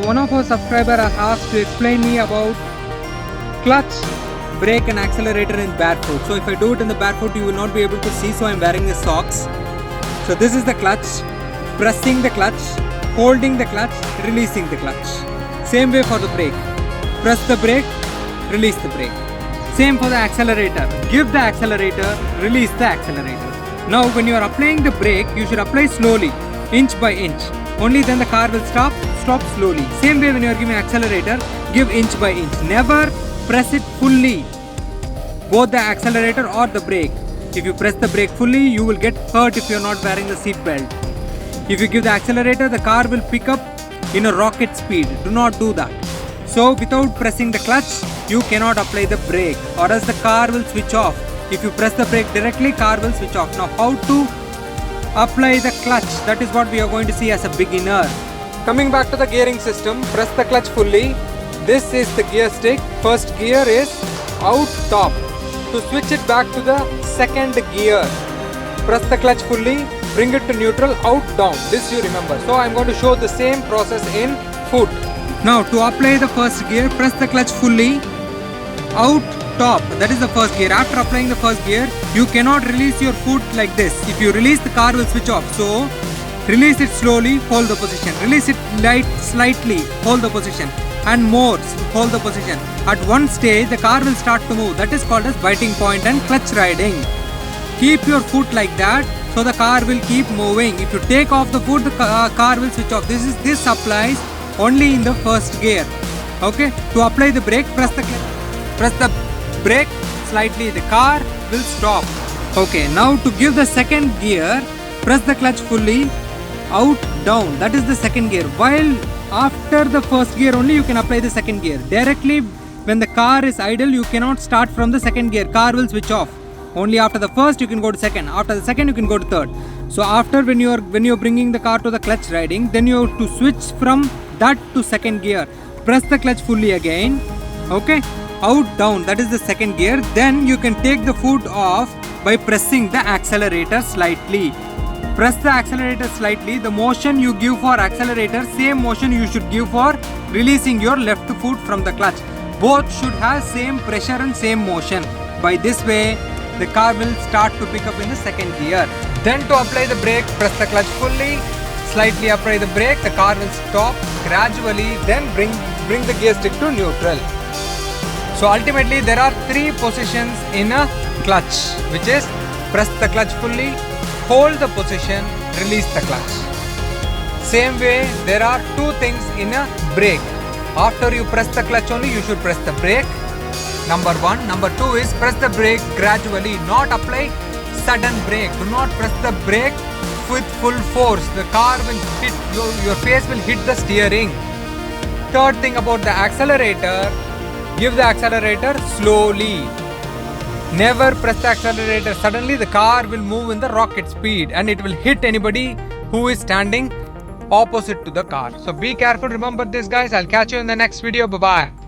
one of our subscribers has asked to explain me about clutch, brake and accelerator in barefoot. So if I do it in the barefoot, you will not be able to see, so I am wearing the socks. So this is the clutch, pressing the clutch, holding the clutch, releasing the clutch. Same way for the brake. Press the brake, release the brake. Same for the accelerator. Give the accelerator, release the accelerator. Now when you are applying the brake, you should apply slowly, inch by inch. Only then the car will stop slowly. Same way when you are giving accelerator, give inch by inch. Never press it fully, both the accelerator or the brake. If you press the brake fully, you will get hurt if you are not wearing the seat belt. If you give the accelerator, the car will pick up in a rocket speed. Do not do that. So without pressing the clutch, you cannot apply the brake, or else the car will switch off. If you press the brake directly, car will switch off. Now how to apply the clutch? That is what we are going to see as a beginner. Coming back to the gearing system, press the clutch fully. This is the gear stick. First gear is out top. To switch it back to the second gear, press the clutch fully, bring it to neutral, out down. This you remember. So I am going to show the same process in foot. Now to apply the first gear, press the clutch fully, out top. That is the first gear. After applying the first gear, you cannot release your foot like this. If you release, the car will switch off. So release it slowly, hold the position. Release it slightly, hold the position. And more, hold the position. At one stage, the car will start to move. That is called as biting point and clutch riding. Keep your foot like that, so the car will keep moving. If you take off the foot, the car will switch off. This applies only in the first gear. Okay. To apply the brake, press the brake slightly. The car will stop. Okay. Now to give the second gear, press the clutch fully, out down. That is the second gear. While after the first gear only, you can apply the second gear. Directly when the car is idle, you cannot start from the second gear. Car will switch off. Only after the first you can go to second. After the second you can go to third. So after when you are bringing the car to the clutch riding, then you have to switch from that to second gear. Press the clutch fully again. Okay, out down. That is the second gear. Then you can take the foot off by pressing the accelerator slightly. Press the accelerator slightly. The motion you give for accelerator, same motion you should give for releasing your left foot from the clutch. Both should have same pressure and same motion. By this way, the car will start to pick up in the second gear. Then to apply the brake, press the clutch fully, slightly apply the brake, the car will stop gradually, then bring the gear stick to neutral. So ultimately there are three positions in a clutch, which is press the clutch fully, hold the position, release the clutch. Same way there are two things in a brake. After you press the clutch only, you should press the brake. Number one. Number two is press the brake gradually, not apply sudden brake. Do not press the brake with full force. The car will hit, your face will hit the steering. Third thing about the accelerator, give the accelerator slowly. Never press the accelerator suddenly. The car will move in the rocket speed and it will hit anybody who is standing opposite to the car. So be careful. Remember this, guys. I'll catch you in the next video. Bye bye.